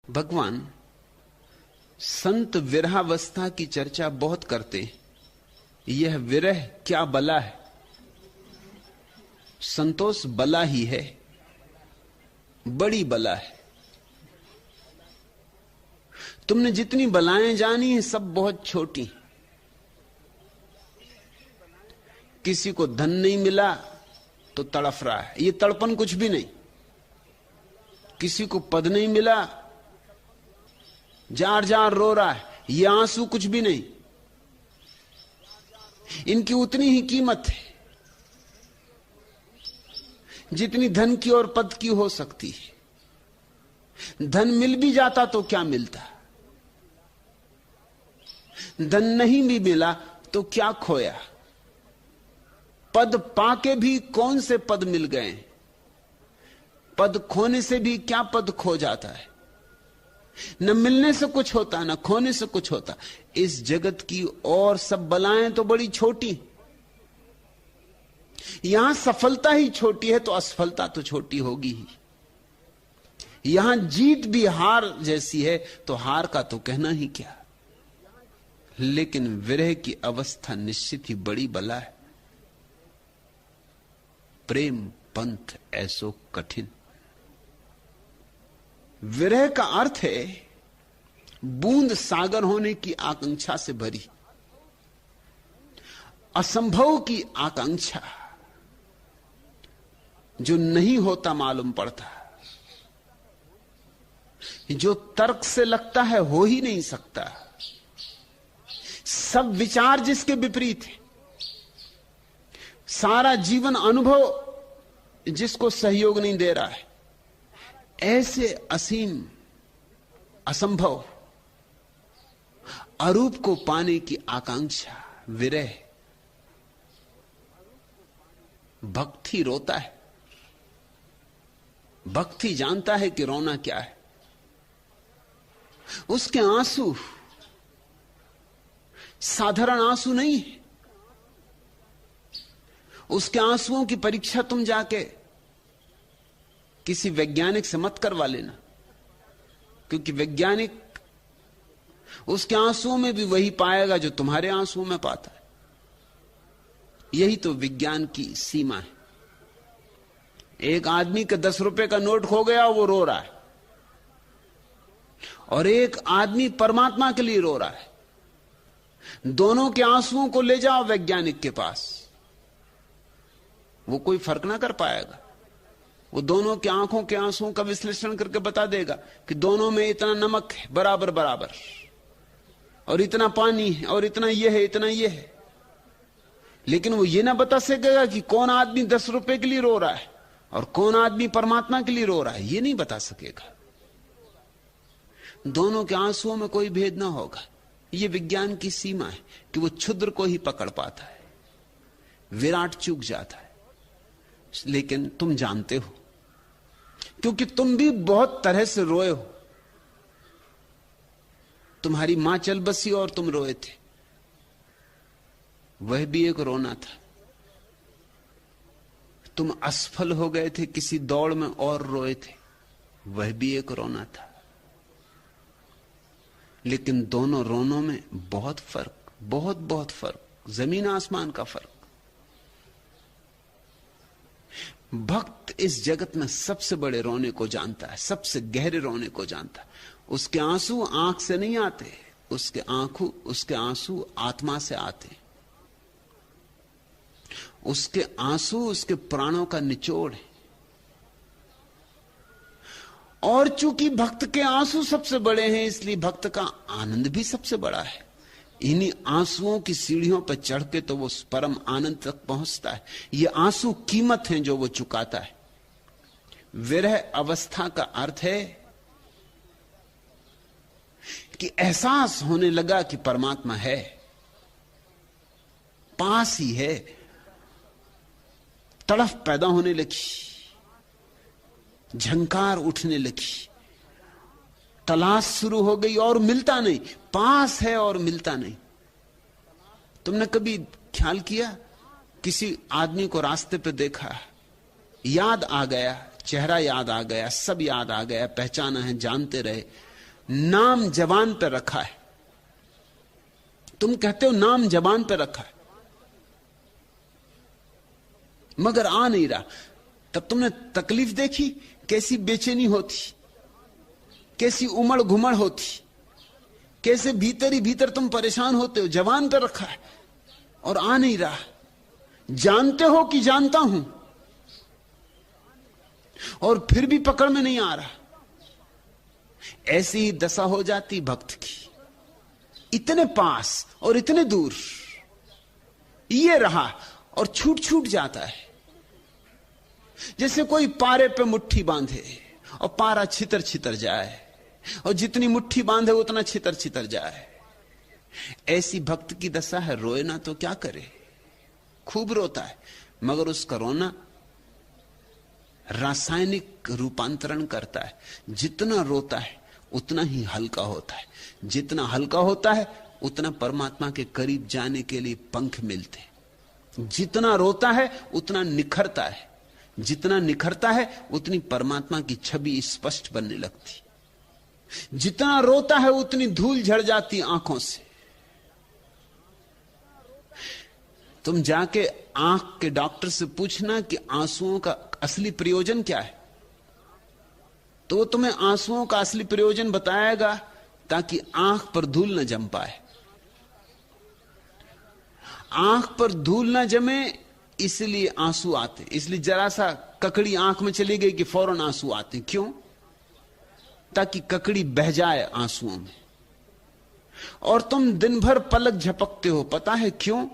भगवान संत विरहावस्था की चर्चा बहुत करते हैं। यह विरह क्या बला है? संतोष बला ही है, बड़ी बला है। तुमने जितनी बलाएं जानी हैं सब बहुत छोटी। किसी को धन नहीं मिला तो तड़फ रहा है, ये तड़पन कुछ भी नहीं। किसी को पद नहीं मिला, जार जार रो रहा है, ये आंसू कुछ भी नहीं। इनकी उतनी ही कीमत है जितनी धन की और पद की हो सकती है। धन मिल भी जाता तो क्या मिलता, धन नहीं भी मिला तो क्या खोया। पद पाके भी कौन से पद मिल गए, पद खोने से भी क्या पद खो जाता है। न मिलने से कुछ होता, न खोने से कुछ होता। इस जगत की और सब बलाएं तो बड़ी छोटी। यहां सफलता ही छोटी है तो असफलता तो छोटी होगी ही। यहां जीत भी हार जैसी है तो हार का तो कहना ही क्या। लेकिन विरह की अवस्था निश्चित ही बड़ी बला है। प्रेम पंथ ऐसो कठिन। विरह का अर्थ है बूंद सागर होने की आकांक्षा से भरी, असंभव की आकांक्षा, जो नहीं होता मालूम पड़ता, जो तर्क से लगता है हो ही नहीं सकता। सब विचार जिसके विपरीत है, सारा जीवन अनुभव जिसको सहयोग नहीं दे रहा है, ऐसे असीम असंभव अरूप को पाने की आकांक्षा विरह। भक्ति रोता है, भक्ति जानता है कि रोना क्या है। उसके आंसू साधारण आंसू नहीं है। उसके आंसुओं की परीक्षा तुम जाके किसी वैज्ञानिक से मत करवा लेना, क्योंकि वैज्ञानिक उसके आंसुओं में भी वही पाएगा जो तुम्हारे आंसुओं में पाता है। यही तो विज्ञान की सीमा है। एक आदमी का 10 रुपए का नोट खो गया, वो रो रहा है, और एक आदमी परमात्मा के लिए रो रहा है। दोनों के आंसुओं को ले जाओ वैज्ञानिक के पास, वो कोई फर्क ना कर पाएगा। वो दोनों की आंखों के आंसुओं का विश्लेषण करके बता देगा कि दोनों में इतना नमक है बराबर बराबर, और इतना पानी है, और इतना यह है, इतना यह है। लेकिन वो ये ना बता सकेगा कि कौन आदमी 10 रुपए के लिए रो रहा है और कौन आदमी परमात्मा के लिए रो रहा है। ये नहीं बता सकेगा। दोनों के आंसुओं में कोई भेद ना होगा। ये विज्ञान की सीमा है कि वो क्षुद्र को ही पकड़ पाता है, विराट चूक जाता है। लेकिन तुम जानते हो, क्योंकि तुम भी बहुत तरह से रोए हो। तुम्हारी मां चल बसी और तुम रोए थे, वह भी एक रोना था। तुम असफल हो गए थे किसी दौड़ में और रोए थे, वह भी एक रोना था। लेकिन दोनों रोनों में बहुत फर्क, बहुत बहुत फर्क, जमीन आसमान का फर्क। भक्त इस जगत में सबसे बड़े रोने को जानता है, सबसे गहरे रोने को जानता है। उसके आंसू आंख से नहीं आते, उसके आंसू आत्मा से आते। उसके आंसू उसके प्राणों का निचोड़ है। और चूंकि भक्त के आंसू सबसे बड़े हैं, इसलिए भक्त का आनंद भी सबसे बड़ा है। इन्हीं आंसुओं की सीढ़ियों पर चढ़ के तो वो परम आनंद तक पहुंचता है। ये आंसू कीमत हैं जो वो चुकाता है। विरह अवस्था का अर्थ है कि एहसास होने लगा कि परमात्मा है, पास ही है। तड़फ पैदा होने लगी, झंकार उठने लगी, तलाश शुरू हो गई, और मिलता नहीं। पास है और मिलता नहीं। तुमने कभी ख्याल किया, किसी आदमी को रास्ते पे देखा, याद आ गया, चेहरा याद आ गया, सब याद आ गया, पहचाना है, जानते रहे, नाम जबान पर रखा है, तुम कहते हो नाम जबान पर रखा है, मगर आ नहीं रहा। तब तुमने तकलीफ देखी कैसी बेचैनी होती, कैसी उमड़ घुमड़ होती, कैसे भीतर ही भीतर तुम परेशान होते हो। जबान पर रखा है और आ नहीं रहा। जानते हो कि जानता हूं और फिर भी पकड़ में नहीं आ रहा। ऐसी ही दशा हो जाती भक्त की, इतने पास और इतने दूर, ये रहा और छूट छूट जाता है। जैसे कोई पारे पे मुट्ठी बांधे और पारा छितर छितर जाए, और जितनी मुट्ठी बांधे उतना छितर छितर जाए। ऐसी भक्त की दशा है। रोए ना तो क्या करे, खूब रोता है, मगर उसका रोना रासायनिक रूपांतरण करता है। जितना रोता है उतना ही हल्का होता है, जितना हल्का होता है उतना परमात्मा के करीब जाने के लिए पंख मिलते हैं। जितना रोता है उतना निखरता है, जितना निखरता है उतनी परमात्मा की छवि स्पष्ट बनने लगती। जितना रोता है उतनी धूल झड़ जाती आंखों से। तुम जाके आंख के डॉक्टर से पूछना कि आंसुओं का असली प्रयोजन क्या है, तो वो तुम्हें आंसुओं का असली प्रयोजन बताएगा, ताकि आंख पर धूल न जम पाए। आंख पर धूल न जमे इसलिए आंसू आते, इसलिए जरा सा ककड़ी आंख में चली गई कि फौरन आंसू आते। क्यों? ताकि ककड़ी बह जाए आंसुओं में। और तुम दिन भर पलक झपकते हो, पता है क्यों?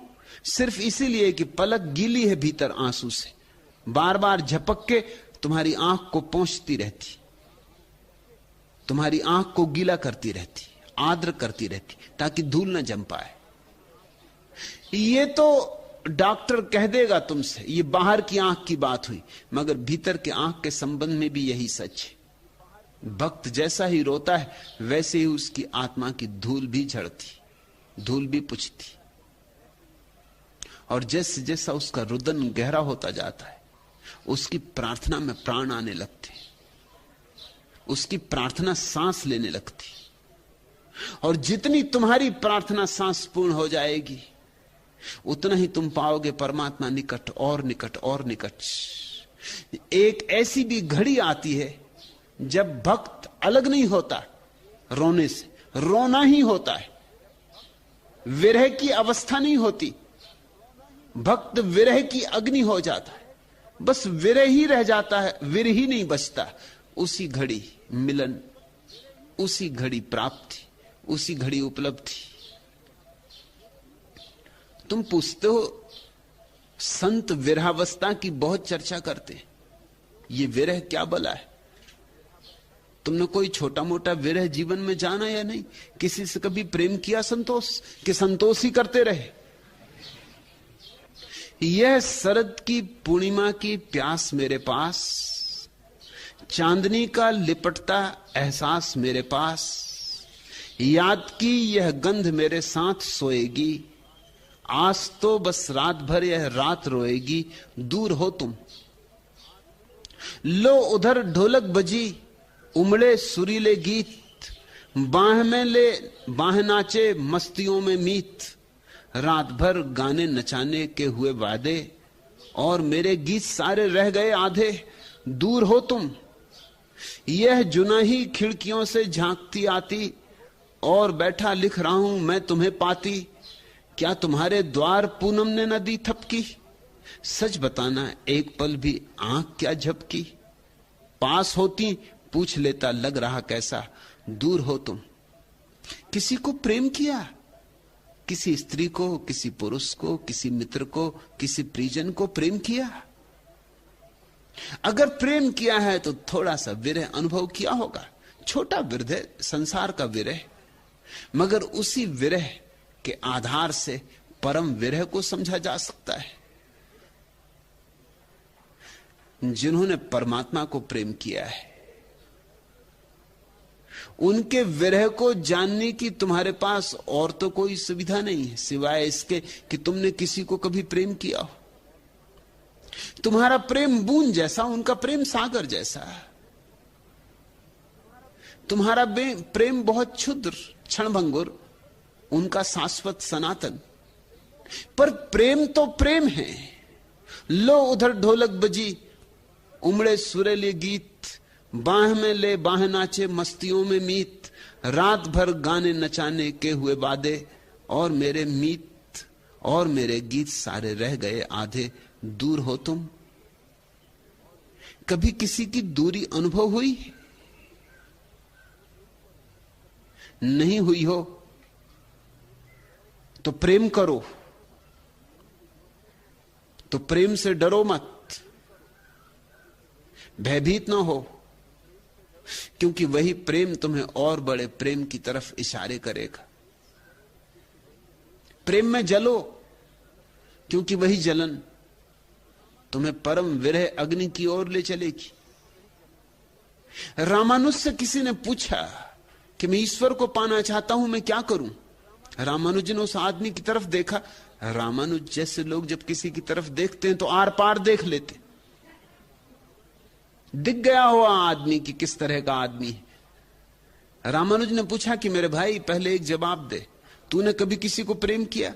सिर्फ इसीलिए कि पलक गीली है भीतर आंसू से, बार बार झपक के तुम्हारी आंख को पोंछती रहती, तुम्हारी आंख को गीला करती रहती, आर्द्र करती रहती, ताकि धूल न जम पाए। ये तो डॉक्टर कह देगा तुमसे, ये बाहर की आंख की बात हुई, मगर भीतर के आंख के संबंध में भी यही सच है। भक्त जैसा ही रोता है वैसे ही उसकी आत्मा की धूल भी झड़ती, धूल भी पुछती। और जैसे जैसा उसका रुदन गहरा होता जाता है, उसकी प्रार्थना में प्राण आने लगते, उसकी प्रार्थना सांस लेने लगती। और जितनी तुम्हारी प्रार्थना सांस पूर्ण हो जाएगी, उतना ही तुम पाओगे परमात्मा निकट और निकट और निकट। एक ऐसी भी घड़ी आती है जब भक्त अलग नहीं होता रोने से, रोना ही होता है, विरह की अवस्था नहीं होती। भक्त विरह की अग्नि हो जाता है, बस विरह ही रह जाता है, विरह ही नहीं बचता। उसी घड़ी मिलन, उसी घड़ी प्राप्ति, उसी घड़ी उपलब्धि। तुम पूछते हो, संत विरहावस्था की बहुत चर्चा करते हैं, ये विरह क्या भला है? तुमने कोई छोटा मोटा विरह जीवन में जाना या नहीं? किसी से कभी प्रेम किया संतोष, कि संतोष ही करते रहे? यह शरद की पूर्णिमा की प्यास मेरे पास, चांदनी का लिपटता एहसास मेरे पास, याद की यह गंध मेरे साथ सोएगी, आज तो बस रात भर यह रात रोएगी, दूर हो तुम। लो उधर ढोलक बजी, उमड़े सुरीले गीत, बाह में ले बाह नाचे मस्तियों में मीत, रात भर गाने नचाने के हुए वादे, और मेरे गीत सारे रह गए आधे, दूर हो तुम। यह जुनाही खिड़कियों से झांकती आती, और बैठा लिख रहा हूं मैं तुम्हें पाती, क्या तुम्हारे द्वार पूनम ने न दी थपकी? सच बताना एक पल भी आंख क्या झपकी? पास होती पूछ लेता लग रहा कैसा, दूर हो तुम। किसी को प्रेम किया, किसी स्त्री को, किसी पुरुष को, किसी मित्र को, किसी परिजन को प्रेम किया? अगर प्रेम किया है तो थोड़ा सा विरह अनुभव किया होगा, छोटा विरह, संसार का विरह, मगर उसी विरह के आधार से परम विरह को समझा जा सकता है। जिन्होंने परमात्मा को प्रेम किया है, उनके विरह को जानने की तुम्हारे पास और तो कोई सुविधा नहीं है, सिवाय इसके कि तुमने किसी को कभी प्रेम किया हो। तुम्हारा प्रेम बूंद जैसा, उनका प्रेम सागर जैसा। तुम्हारा प्रेम बहुत क्षुद्र, क्षणभंगुर, उनका शाश्वत सनातन। पर प्रेम तो प्रेम है। लो उधर ढोलक बजी, उमड़े सुरेले गीत, बाह में ले बाह नाचे मस्तियों में मीत, रात भर गाने नचाने के हुए वादे, और मेरे मीत और मेरे गीत सारे रह गए आधे। दूर हो तुम। कभी किसी की दूरी अनुभव हुई? नहीं हुई हो तो प्रेम करो, तो प्रेम से डरो मत, भयभीत ना हो, क्योंकि वही प्रेम तुम्हें और बड़े प्रेम की तरफ इशारे करेगा। प्रेम में जलो, क्योंकि वही जलन तुम्हें परम विरह अग्नि की ओर ले चलेगी। रामानुज से किसी ने पूछा कि मैं ईश्वर को पाना चाहता हूं, मैं क्या करूं? रामानुज ने उस आदमी की तरफ देखा। रामानुज जैसे लोग जब किसी की तरफ देखते हैं तो आर पार देख लेते। दिख गया हुआ आदमी कि किस तरह का आदमी है। रामानुज ने पूछा कि मेरे भाई पहले एक जवाब दे, तूने कभी किसी को प्रेम किया?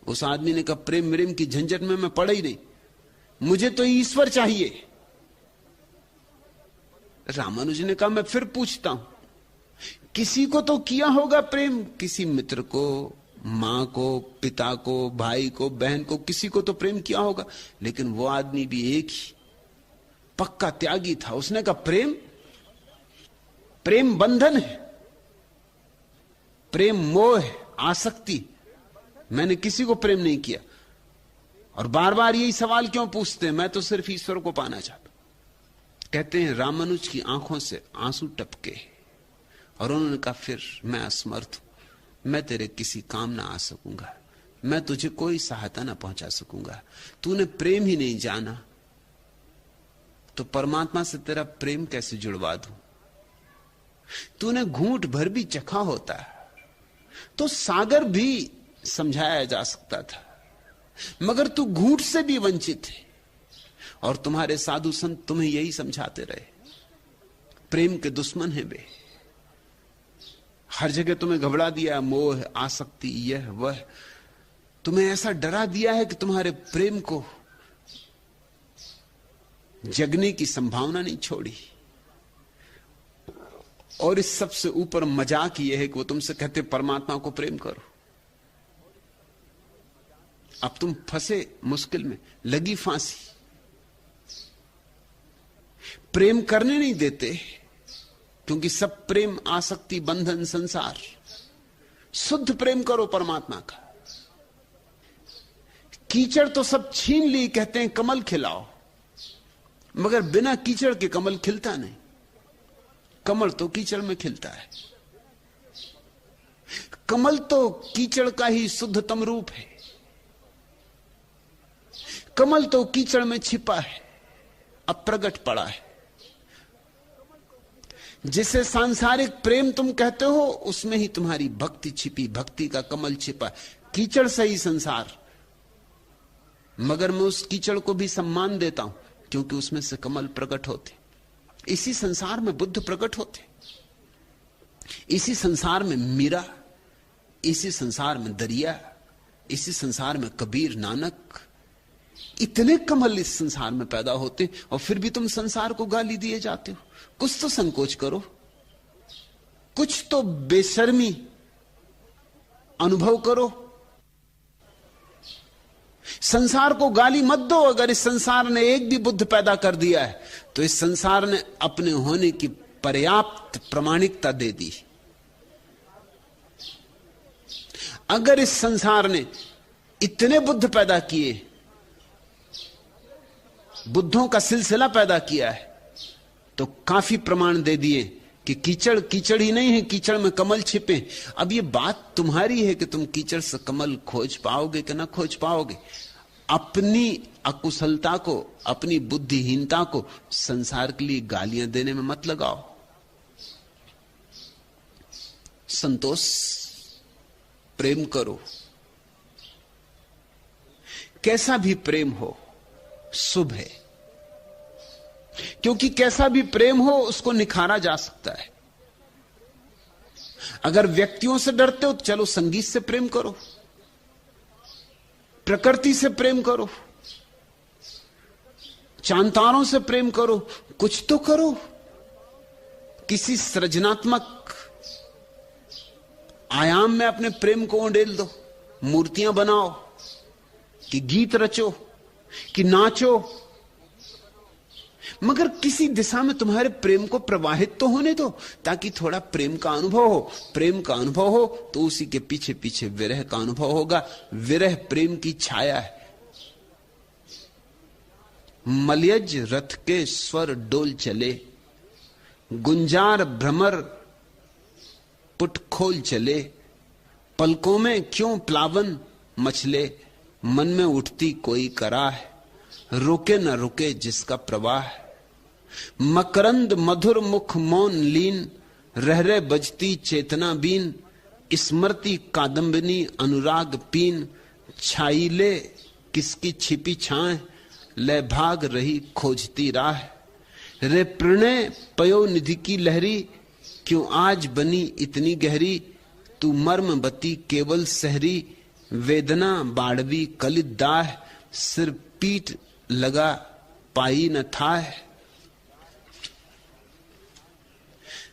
उस आदमी ने कहा, प्रेम प्रेम की झंझट में मैं पड़ा ही नहीं, मुझे तो ईश्वर चाहिए। रामानुज ने कहा, मैं फिर पूछता हूं, किसी को तो किया होगा प्रेम, किसी मित्र को, मां को, पिता को, भाई को, बहन को, किसी को तो प्रेम किया होगा। लेकिन वो आदमी भी एक ही पक्का त्यागी था। उसने कहा, प्रेम प्रेम बंधन है, प्रेम मोह है, आसक्ति। मैंने किसी को प्रेम नहीं किया। और बार बार यही सवाल क्यों पूछते हैं? मैं तो सिर्फ ईश्वर को पाना चाहता। कहते हैं रामानुज की आंखों से आंसू टपके और उन्होंने कहा, फिर मैं असमर्थ हूं, मैं तेरे किसी काम ना आ सकूंगा, मैं तुझे कोई सहायता ना पहुंचा सकूंगा। तूने प्रेम ही नहीं जाना तो परमात्मा से तेरा प्रेम कैसे जुड़वा दूं? तूने घूंट भर भी चखा होता तो सागर भी समझाया जा सकता था, मगर तू घूंट से भी वंचित है। और तुम्हारे साधु संत तुम्हें यही समझाते रहे, प्रेम के दुश्मन है वे। हर जगह तुम्हें घबरा दिया, मोह, आसक्ति, यह वह, तुम्हें ऐसा डरा दिया है कि तुम्हारे प्रेम को जगने की संभावना नहीं छोड़ी। और इस सबसे ऊपर मजाक यह है कि वो तुमसे कहते परमात्मा को प्रेम करो। अब तुम फंसे मुश्किल में, लगी फांसी। प्रेम करने नहीं देते, क्योंकि सब प्रेम आसक्ति, बंधन, संसार। शुद्ध प्रेम करो परमात्मा का। कीचड़ तो सब छीन ली, कहते हैं कमल खिलाओ, मगर बिना कीचड़ के कमल खिलता नहीं। कमल तो कीचड़ में खिलता है। कमल तो कीचड़ का ही शुद्धतम रूप है। कमल तो कीचड़ में छिपा है, अब प्रकट पड़ा है। जिसे सांसारिक प्रेम तुम कहते हो, उसमें ही तुम्हारी भक्ति छिपी, भक्ति का कमल छिपा। कीचड़ से ही संसार, मगर मैं उस कीचड़ को भी सम्मान देता हूं, क्योंकि उसमें से कमल प्रकट होते। इसी संसार में बुद्ध प्रकट होते, इसी संसार में मीरा, इसी संसार में दरिया, इसी संसार में कबीर, नानक। इतने कमल इस संसार में पैदा होते, और फिर भी तुम संसार को गाली दिए जाते हो। कुछ तो संकोच करो, कुछ तो बेशर्मी अनुभव करो। संसार को गाली मत दो। अगर इस संसार ने एक भी बुद्ध पैदा कर दिया है, तो इस संसार ने अपने होने की पर्याप्त प्रमाणिकता दे दी। अगर इस संसार ने इतने बुद्ध पैदा किए, बुद्धों का सिलसिला पैदा किया है, तो काफी प्रमाण दे दिए कि कीचड़ कीचड़ ही नहीं है, कीचड़ में कमल छिपे। अब ये बात तुम्हारी है कि तुम कीचड़ से कमल खोज पाओगे कि ना खोज पाओगे। अपनी अकुशलता को, अपनी बुद्धिहीनता को संसार के लिए गालियां देने में मत लगाओ। संतोष, प्रेम करो। कैसा भी प्रेम हो शुभ है, क्योंकि कैसा भी प्रेम हो उसको निखारा जा सकता है। अगर व्यक्तियों से डरते हो तो चलो संगीत से प्रेम करो, प्रकृति से प्रेम करो, चांतारों से प्रेम करो, कुछ तो करो, किसी सृजनात्मक आयाम में अपने प्रेम को उंडेल दो। मूर्तियां बनाओ, कि गीत रचो, कि नाचो, मगर किसी दिशा में तुम्हारे प्रेम को प्रवाहित तो होने दो, ताकि थोड़ा प्रेम का अनुभव हो। प्रेम का अनुभव हो तो उसी के पीछे पीछे विरह का अनुभव होगा। विरह प्रेम की छाया है। मलयज रथ के स्वर डोल चले, गुंजार भ्रमर पुट खोल चले, पलकों में क्यों प्लावन मचले, मन में उठती कोई कराह, रुके न रुके जिसका प्रवाह। मकरंद मधुर मुख मौन लीन, रह रहे बजती चेतना बीन, स्मृति कादम्बिनी अनुराग पीन, छाई ले किसकी छिपी छाए, ले भाग रही खोजती राह। रे प्रणय पयो निधि की लहरी, क्यों आज बनी इतनी गहरी, तू मर्म बती केवल सहरी, वेदना बाड़वी कलित दाह, सिर पीट लगा पाई न था।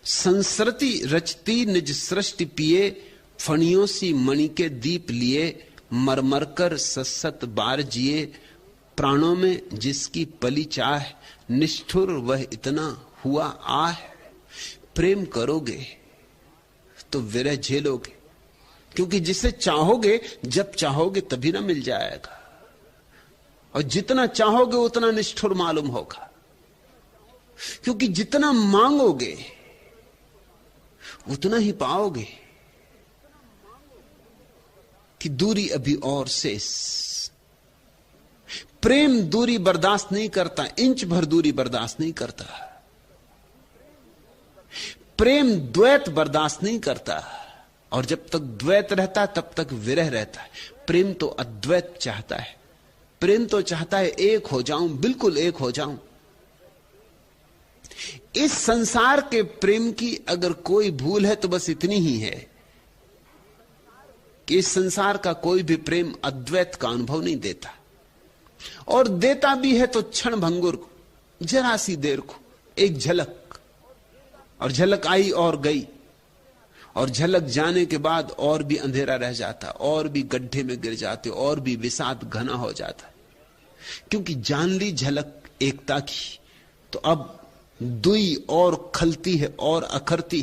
संस्कृति रचती निज सृष्टि पिए, फणियों सी मणि के दीप लिए, मरमर कर सत्सत बार जिए, प्राणों में जिसकी पली चाह, निष्ठुर वह इतना हुआ आह। प्रेम करोगे तो विरह झेलोगे, क्योंकि जिसे चाहोगे जब चाहोगे तभी ना मिल जाएगा, और जितना चाहोगे उतना निष्ठुर मालूम होगा, क्योंकि जितना मांगोगे उतना ही पाओगे कि दूरी अभी और शेष। प्रेम दूरी बर्दाश्त नहीं करता, इंच भर दूरी बर्दाश्त नहीं करता। प्रेम द्वैत बर्दाश्त नहीं करता, और जब तक द्वैत रहता है तब तक विरह रहता है। प्रेम तो अद्वैत चाहता है, प्रेम तो चाहता है एक हो जाऊं, बिल्कुल एक हो जाऊं। इस संसार के प्रेम की अगर कोई भूल है तो बस इतनी ही है कि इस संसार का कोई भी प्रेम अद्वैत का अनुभव नहीं देता, और देता भी है तो क्षण भंगुर को, जरा सी देर को, एक झलक, और झलक आई और गई, और झलक जाने के बाद और भी अंधेरा रह जाता, और भी गड्ढे में गिर जाते, और भी विषाद घना हो जाता। क्योंकि जान ली झलक एकता की, तो अब दुई और खलती है और अखरती।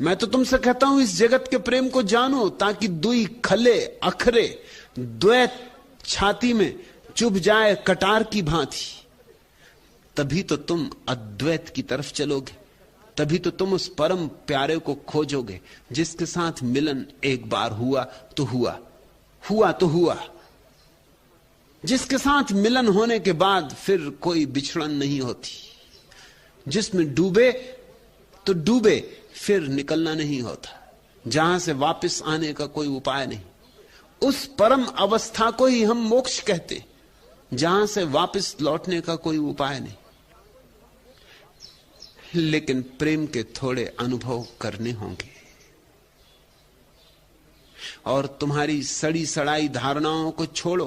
मैं तो तुमसे कहता हूं इस जगत के प्रेम को जानो, ताकि दुई खले अखरे, द्वैत छाती में चुभ जाए कटार की भांति। तभी तो तुम अद्वैत की तरफ चलोगे, तभी तो तुम उस परम प्यारे को खोजोगे जिसके साथ मिलन एक बार हुआ तो हुआ, हुआ तो हुआ, जिसके साथ मिलन होने के बाद फिर कोई बिछड़न नहीं होती, जिसमें डूबे तो डूबे, फिर निकलना नहीं होता, जहां से वापस आने का कोई उपाय नहीं। उस परम अवस्था को ही हम मोक्ष कहते, जहां से वापस लौटने का कोई उपाय नहीं। लेकिन प्रेम के थोड़े अनुभव करने होंगे, और तुम्हारी सड़ी सड़ाई धारणाओं को छोड़ो।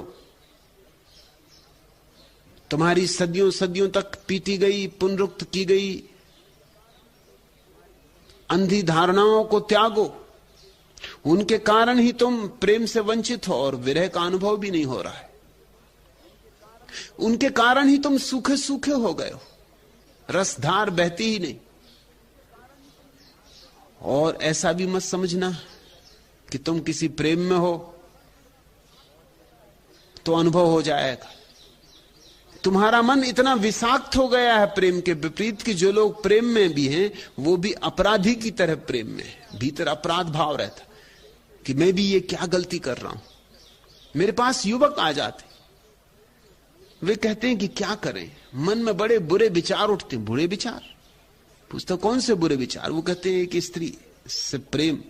तुम्हारी सदियों सदियों तक पीटी गई, पुनरुक्त की गई अंधी धारणाओं को त्यागो। उनके कारण ही तुम प्रेम से वंचित हो और विरह का अनुभव भी नहीं हो रहा है। उनके कारण ही तुम सूखे सूखे हो गए हो, रसधार बहती ही नहीं। और ऐसा भी मत समझना कि तुम किसी प्रेम में हो तो अनुभव हो जाएगा। तुम्हारा मन इतना विषाक्त हो गया है प्रेम के विपरीत कि जो लोग प्रेम में भी हैं वो भी अपराधी की तरह प्रेम में है। भीतर अपराध भाव रहता कि मैं भी ये क्या गलती कर रहा हूं। मेरे पास युवक आ जाते, वे कहते हैं कि क्या करें, मन में बड़े बुरे विचार उठते हैं। बुरे विचार? पूछता कौन से बुरे विचार? वो कहते हैं कि स्त्री से प्रेम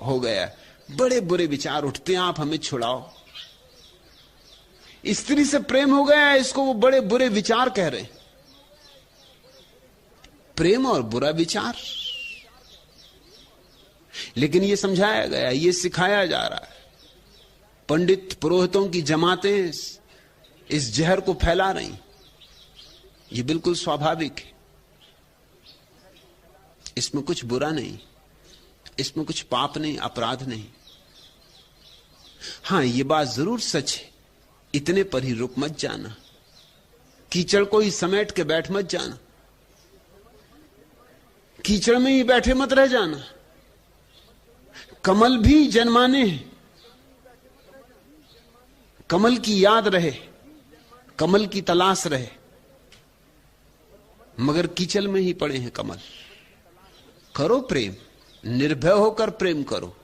हो गया, बड़े बुरे विचार उठते हैं, आप हमें छुड़ाओ। स्त्री से प्रेम हो गया, इसको वो बड़े बुरे विचार कह रहे हैं। प्रेम और बुरा विचार लेकिन ये समझाया गया, ये सिखाया जा रहा है। पंडित पुरोहितों की जमातें इस जहर को फैला रही, ये बिल्कुल स्वाभाविक है। इसमें कुछ बुरा नहीं, इसमें कुछ पाप नहीं, अपराध नहीं। हां, ये बात जरूर सच है, इतने पर ही रुक मत जाना, कीचड़ को ही समेट के बैठ मत जाना, कीचड़ में ही बैठे मत रह जाना। कमल भी जन्माने हैं, कमल की याद रहे, कमल की तलाश रहे, मगर कीचड़ में ही पड़े हैं कमल। करो प्रेम, निर्भय होकर प्रेम करो,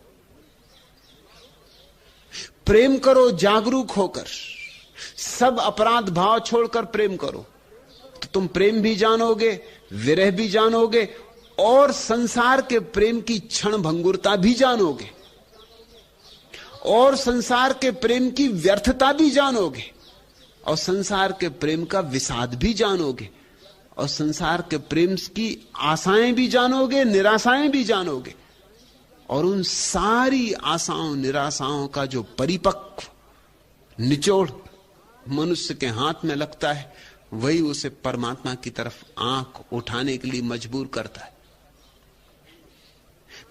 प्रेम करो जागरूक होकर, सब अपराध भाव छोड़कर प्रेम करो, तो तुम प्रेम भी जानोगे, विरह भी जानोगे, और संसार के प्रेम की क्षण भंगुरता भी जानोगे, और संसार के प्रेम की व्यर्थता भी जानोगे, और संसार के प्रेम का विषाद भी जानोगे, और संसार के प्रेम की आशाएं भी जानोगे, निराशाएं भी जानोगे। और उन सारी आशाओं निराशाओं का जो परिपक्व निचोड़ मनुष्य के हाथ में लगता है, वही उसे परमात्मा की तरफ आंख उठाने के लिए मजबूर करता है।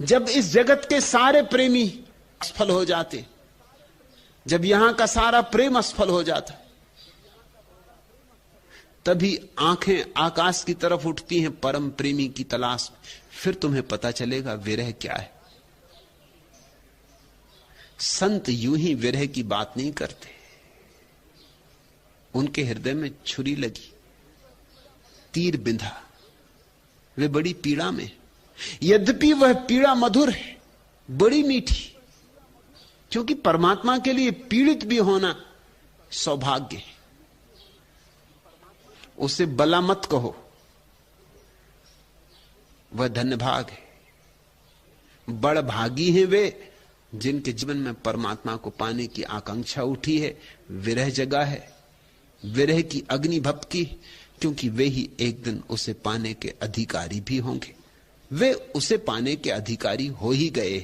जब इस जगत के सारे प्रेमी असफल हो जाते, जब यहां का सारा प्रेम असफल हो जाता, तभी आंखें आकाश की तरफ उठती हैं परम प्रेमी की तलाश में। फिर तुम्हें पता चलेगा विरह क्या है। संत यूं ही विरह की बात नहीं करते, उनके हृदय में छुरी लगी, तीर बिंधा, वे बड़ी पीड़ा में। यद्यपि वह पीड़ा मधुर है, बड़ी मीठी, क्योंकि परमात्मा के लिए पीड़ित भी होना सौभाग्य है। उसे बला मत कहो, वह धन्यभाग है। बड़ भागी हैं वे जिनके जीवन में परमात्मा को पाने की आकांक्षा उठी है, विरह जगा है, विरह की अग्नि भपकी, क्योंकि वे ही एक दिन उसे पाने के अधिकारी भी होंगे। वे उसे पाने के अधिकारी हो ही गए।